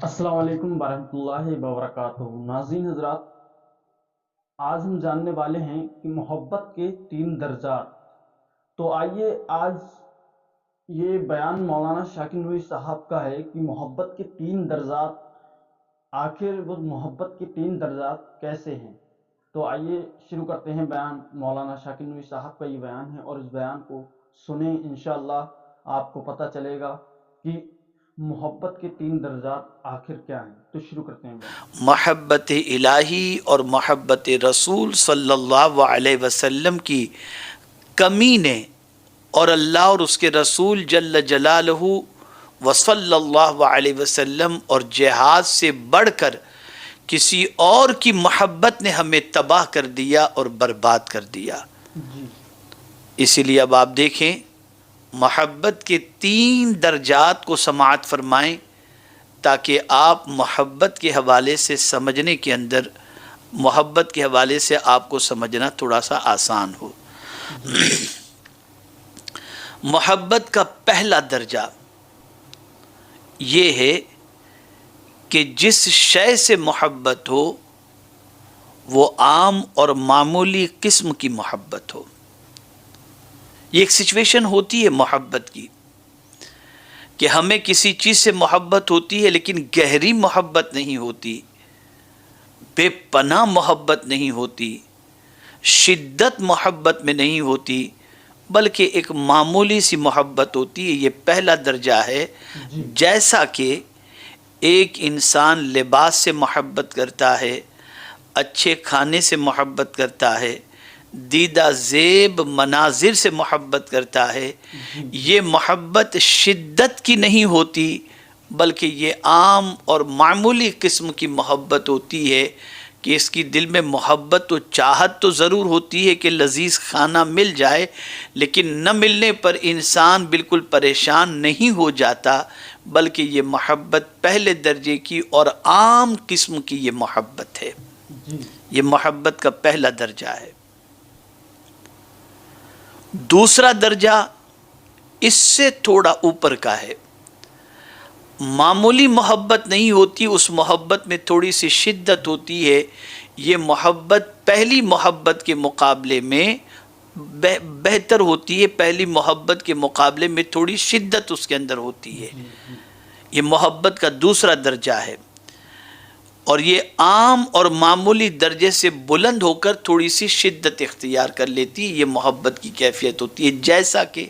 السلام علیکم ورحمۃ اللہ وبرکاتہ۔ ناظرین حضرات، آج ہم جاننے والے ہیں کہ محبت کے 3 درجات۔ تو آئیے آج یہ بیان مولانا شاکر نوری صاحب کا ہے کہ محبت کے 3 درجات، آخر وہ محبت کے 3 درجات کیسے ہیں۔ تو آئیے شروع کرتے ہیں بیان۔ مولانا شاکر نوری صاحب کا یہ بیان ہے اور اس بیان کو سنیں، انشاءاللہ آپ کو پتہ چلے گا کہ محبت کے 3 درجات آخر کیا ہیں۔ تو شروع کرتے ہیں بیان۔ محبت الہی اور محبت رسول صلی اللہ علیہ وسلم کی کمی نے اور اللہ اور اس کے رسول جل جلالہ و صلی اللہ علیہ وسلم اور جہاد سے بڑھ کر کسی اور کی محبت نے ہمیں تباہ کر دیا اور برباد کر دیا۔ جی اسی لیے اب آپ دیکھیں، محبت کے 3 درجات کو سماعت فرمائیں تاکہ آپ محبت کے حوالے سے سمجھنے کے اندر، محبت کے حوالے سے آپ کو سمجھنا تھوڑا سا آسان ہو۔ محبت کا پہلا درجہ یہ ہے کہ جس شے سے محبت ہو وہ عام اور معمولی قسم کی محبت ہو۔ یہ ایک سچویشن ہوتی ہے محبت کی کہ ہمیں کسی چیز سے محبت ہوتی ہے لیکن گہری محبت نہیں ہوتی، بے پناہ محبت نہیں ہوتی، شدت محبت میں نہیں ہوتی، بلکہ ایک معمولی سی محبت ہوتی ہے۔ یہ پہلا درجہ ہے۔ جیسا کہ ایک انسان لباس سے محبت کرتا ہے، اچھے کھانے سے محبت کرتا ہے، دیدہ زیب مناظر سے محبت کرتا ہے، یہ محبت شدت کی نہیں ہوتی بلکہ یہ عام اور معمولی قسم کی محبت ہوتی ہے کہ اس کی دل میں محبت و چاہت تو ضرور ہوتی ہے کہ لذیذ کھانا مل جائے، لیکن نہ ملنے پر انسان بالکل پریشان نہیں ہو جاتا، بلکہ یہ محبت پہلے درجے کی اور عام قسم کی یہ محبت ہے۔ یہ محبت کا پہلا درجہ ہے۔ دوسرا درجہ اس سے تھوڑا اوپر کا ہے۔ معمولی محبت نہیں ہوتی، اس محبت میں تھوڑی سی شدت ہوتی ہے۔ یہ محبت پہلی محبت کے مقابلے میں بہتر ہوتی ہے، پہلی محبت کے مقابلے میں تھوڑی شدت اس کے اندر ہوتی ہے۔ یہ محبت کا دوسرا درجہ ہے، اور یہ عام اور معمولی درجے سے بلند ہو کر تھوڑی سی شدت اختیار کر لیتی ہے۔ یہ محبت کی کیفیت ہوتی ہے۔ جیسا کہ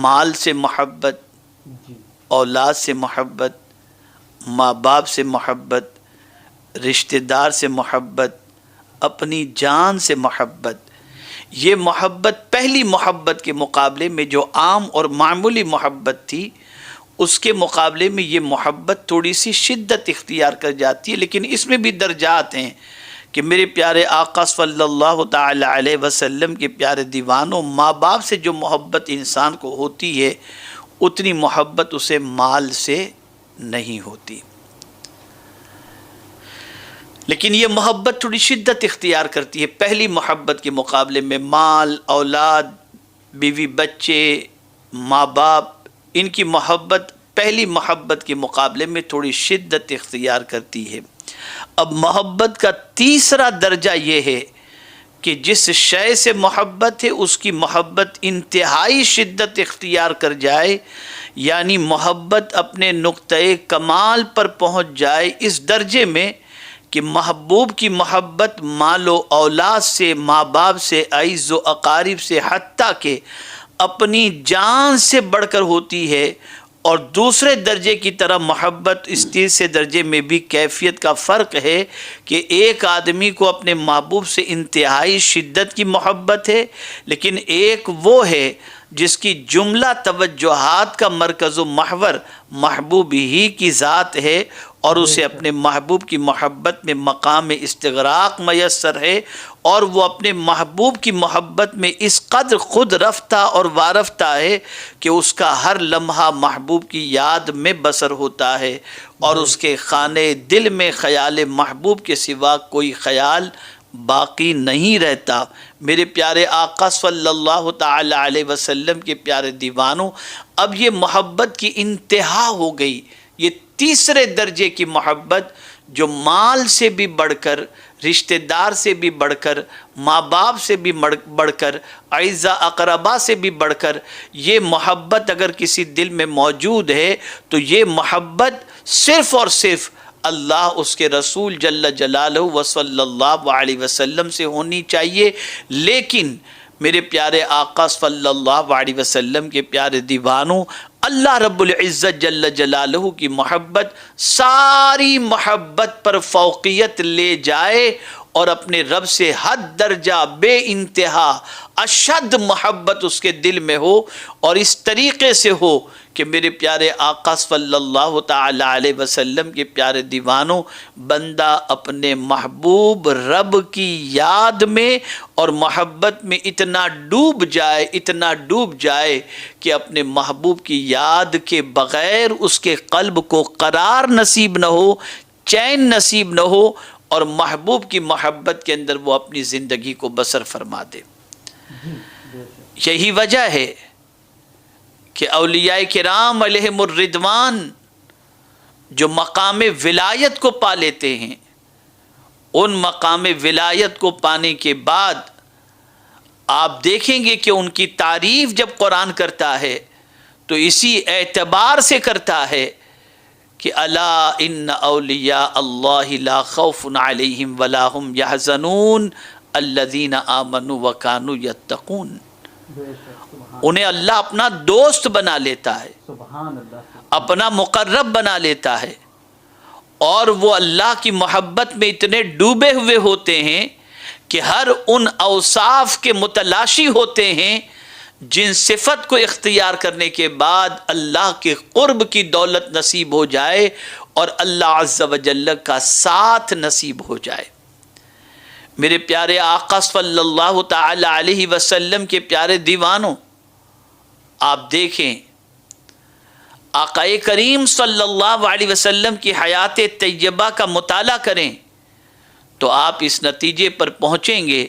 مال سے محبت، اولاد سے محبت، ماں باپ سے محبت، رشتہ دار سے محبت، اپنی جان سے محبت، یہ محبت پہلی محبت کے مقابلے میں جو عام اور معمولی محبت تھی اس کے مقابلے میں یہ محبت تھوڑی سی شدت اختیار کر جاتی ہے۔ لیکن اس میں بھی درجات ہیں کہ میرے پیارے آقا صلی اللہ تعالی علیہ وسلم کے پیارے دیوانوں، ماں باپ سے جو محبت انسان کو ہوتی ہے اتنی محبت اسے مال سے نہیں ہوتی، لیکن یہ محبت تھوڑی شدت اختیار کرتی ہے پہلی محبت کے مقابلے میں۔ مال، اولاد، بیوی بچے، ماں باپ، ان کی محبت پہلی محبت کے مقابلے میں تھوڑی شدت اختیار کرتی ہے۔ اب محبت کا تیسرا درجہ یہ ہے کہ جس شے سے محبت ہے اس کی محبت انتہائی شدت اختیار کر جائے، یعنی محبت اپنے نقطۂ کمال پر پہنچ جائے اس درجے میں کہ محبوب کی محبت مال و اولاد سے، ماں باپ سے، عزیز و اقارب سے، حتیٰ کہ اپنی جان سے بڑھ کر ہوتی ہے۔ اور دوسرے درجے کی طرح محبت اس تیسرے درجے میں بھی کیفیت کا فرق ہے کہ ایک آدمی کو اپنے محبوب سے انتہائی شدت کی محبت ہے، لیکن ایک وہ ہے جس کی جملہ توجہات کا مرکز و محور محبوب ہی کی ذات ہے، اور اسے اپنے محبوب کی محبت میں مقام استغراق میسر ہے، اور وہ اپنے محبوب کی محبت میں اس قدر خود رفتہ اور وارفتہ ہے کہ اس کا ہر لمحہ محبوب کی یاد میں بسر ہوتا ہے، اور اس کے خانے دل میں خیال محبوب کے سوا کوئی خیال باقی نہیں رہتا۔ میرے پیارے آقا صلی اللہ تعالی علیہ وسلم کے پیارے دیوانوں، اب یہ محبت کی انتہا ہو گئی۔ یہ تیسرے درجے کی محبت جو مال سے بھی بڑھ کر، رشتہ دار سے بھی بڑھ کر، ماں باپ سے بھی بڑھ کر، اعزا اقربا سے بھی بڑھ کر یہ محبت اگر کسی دل میں موجود ہے تو یہ محبت صرف اور صرف اللہ، اس کے رسول جل جلالہ و صلی اللہ علیہ وسلم سے ہونی چاہیے۔ لیکن میرے پیارے آقا صلی اللہ علیہ وسلم کے پیارے دیوانوں، اللہ رب العزت جل جلالہ کی محبت ساری محبت پر فوقیت لے جائے اور اپنے رب سے حد درجہ بے انتہا اشد محبت اس کے دل میں ہو، اور اس طریقے سے ہو کہ میرے پیارے آقا صلی اللہ تعالی علیہ وسلم کے پیارے دیوانوں، بندہ اپنے محبوب رب کی یاد میں اور محبت میں اتنا ڈوب جائے کہ اپنے محبوب کی یاد کے بغیر اس کے قلب کو قرار نصیب نہ ہو، چین نصیب نہ ہو، اور محبوب کی محبت کے اندر وہ اپنی زندگی کو بسر فرما دے۔ یہی وجہ ہے کہ اولیاء کرام علیہم الرضوان جو مقام ولایت کو پا لیتے ہیں، ان مقام ولایت کو پانے کے بعد آپ دیکھیں گے کہ ان کی تعریف جب قرآن کرتا ہے تو اسی اعتبار سے کرتا ہے کہ الا ان اولیاء اللہ لا خوف علیہم ولا هم یحزنون الذین آمنوا وکانوا یتقون۔ انہیں اللہ اپنا دوست بنا لیتا ہے، اپنا مقرب بنا لیتا ہے، اور وہ اللہ کی محبت میں اتنے ڈوبے ہوئے ہوتے ہیں کہ ہر ان اوصاف کے متلاشی ہوتے ہیں جن صفت کو اختیار کرنے کے بعد اللہ کے قرب کی دولت نصیب ہو جائے اور اللہ عز و جل کا ساتھ نصیب ہو جائے۔ میرے پیارے آقا صلی اللہ تعالی علیہ وسلم کے پیارے دیوانوں، آپ دیکھیں آقا کریم صلی اللہ علیہ وسلم کی حیات طیبہ کا مطالعہ کریں تو آپ اس نتیجے پر پہنچیں گے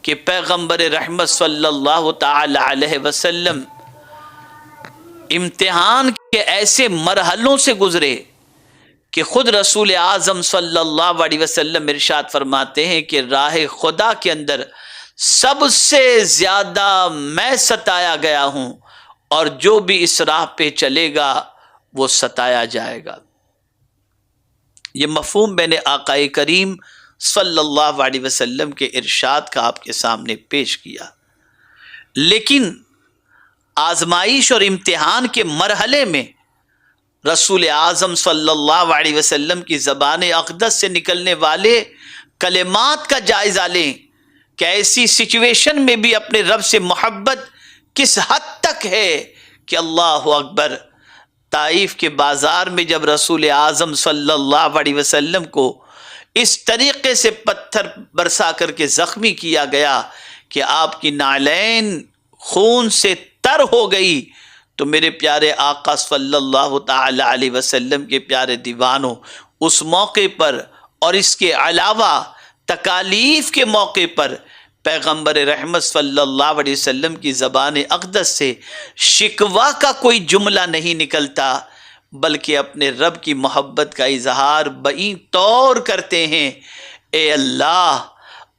کہ پیغمبر رحمت صلی اللہ تعالی علیہ وسلم امتحان کے ایسے مرحلوں سے گزرے کہ خود رسول اعظم صلی اللہ علیہ وسلم ارشاد فرماتے ہیں کہ راہ خدا کے اندر سب سے زیادہ میں ستایا گیا ہوں، اور جو بھی اس راہ پہ چلے گا وہ ستایا جائے گا۔ یہ مفہوم میں نے آقا کریم صلی اللہ علیہ وسلم کے ارشاد کا آپ کے سامنے پیش کیا، لیکن آزمائش اور امتحان کے مرحلے میں رسول اعظم صلی اللہ علیہ وسلم کی زبان اقدس سے نکلنے والے کلمات کا جائزہ لیں کہ ایسی سچویشن میں بھی اپنے رب سے محبت کس حد تک ہے کہ اللہ اکبر، طائف کے بازار میں جب رسول اعظم صلی اللہ علیہ وسلم کو اس طریقے سے پتھر برسا کر کے زخمی کیا گیا کہ آپ کی نعلین خون سے تر ہو گئی، تو میرے پیارے آقا صلی اللہ تعالی علیہ وسلم کے پیارے دیوانوں، اس موقع پر اور اس کے علاوہ تکالیف کے موقع پر پیغمبر رحمت صلی اللہ علیہ وسلم کی زبان اقدس سے شکوہ کا کوئی جملہ نہیں نکلتا، بلکہ اپنے رب کی محبت کا اظہار بئی طور کرتے ہیں۔ اے اللہ،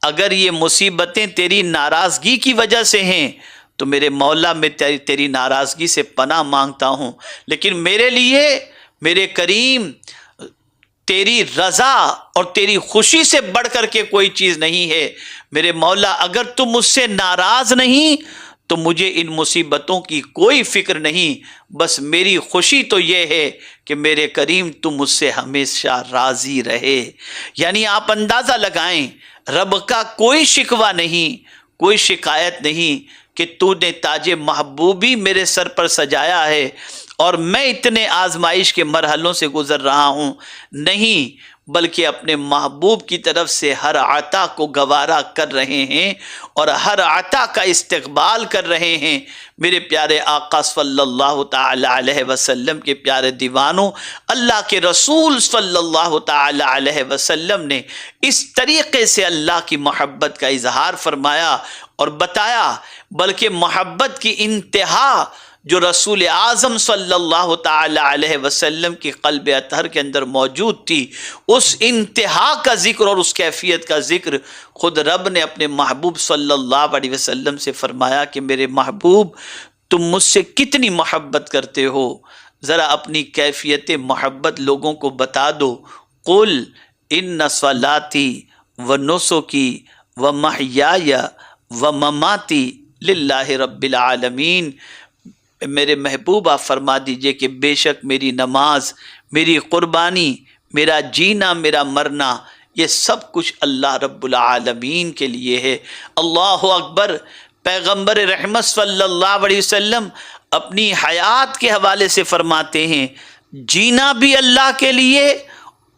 اگر یہ مصیبتیں تیری ناراضگی کی وجہ سے ہیں تو میرے مولا میں تیری ناراضگی سے پناہ مانگتا ہوں، لیکن میرے لیے میرے کریم تیری رضا اور تیری خوشی سے بڑھ کر کے کوئی چیز نہیں ہے۔ میرے مولا، اگر تم مجھ سے ناراض نہیں تو مجھے ان مصیبتوں کی کوئی فکر نہیں، بس میری خوشی تو یہ ہے کہ میرے کریم تم مجھ سے ہمیشہ راضی رہے۔ یعنی آپ اندازہ لگائیں، رب کا کوئی شکوہ نہیں، کوئی شکایت نہیں کہ تو نے تاج محبوبی میرے سر پر سجایا ہے اور میں اتنے آزمائش کے مرحلوں سے گزر رہا ہوں، نہیں، بلکہ اپنے محبوب کی طرف سے ہر عطا کو گوارا کر رہے ہیں اور ہر عطا کا استقبال کر رہے ہیں۔ میرے پیارے آقا صلی اللہ تعالی علیہ وسلم کے پیارے دیوانوں، اللہ کے رسول صلی اللہ تعالی علیہ وسلم نے اس طریقے سے اللہ کی محبت کا اظہار فرمایا اور بتایا، بلکہ محبت کی انتہا جو رسول اعظم صلی اللہ تعالی علیہ وسلم کی قلب اطہر کے اندر موجود تھی، اس انتہا کا ذکر اور اس کیفیت کا ذکر خود رب نے اپنے محبوب صلی اللہ علیہ وسلم سے فرمایا کہ میرے محبوب تم مجھ سے کتنی محبت کرتے ہو، ذرا اپنی کیفیت محبت لوگوں کو بتا دو۔ قل ان صلاتی و نسکی و محیای و مماتی للہ رب العالمین، میرے محبوب آپ فرما دیجئے کہ بے شک میری نماز، میری قربانی، میرا جینا، میرا مرنا، یہ سب کچھ اللہ رب العالمین کے لیے ہے۔ اللہ اکبر۔ پیغمبر رحمت صلی اللہ علیہ وسلم اپنی حیات کے حوالے سے فرماتے ہیں جینا بھی اللہ کے لیے،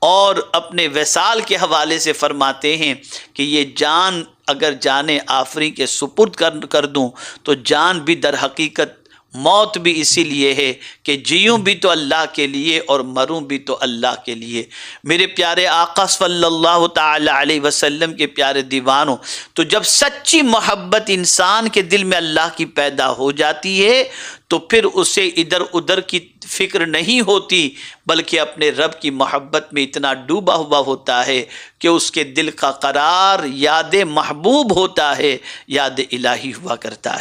اور اپنے وصال کے حوالے سے فرماتے ہیں کہ یہ جان اگر جان آفری کے سپرد کر دوں تو جان بھی در حقیقت موت بھی اسی لیے ہے کہ جیوں بھی تو اللہ کے لیے اور مروں بھی تو اللہ کے لیے۔ میرے پیارے آقا صلی اللہ تعالی علیہ وسلم کے پیارے دیوانوں، تو جب سچی محبت انسان کے دل میں اللہ کی پیدا ہو جاتی ہے تو پھر اسے ادھر ادھر کی فکر نہیں ہوتی، بلکہ اپنے رب کی محبت میں اتنا ڈوبا ہوا ہوتا ہے کہ اس کے دل کا قرار یاد محبوب ہوتا ہے، یاد الہی ہوا کرتا ہے۔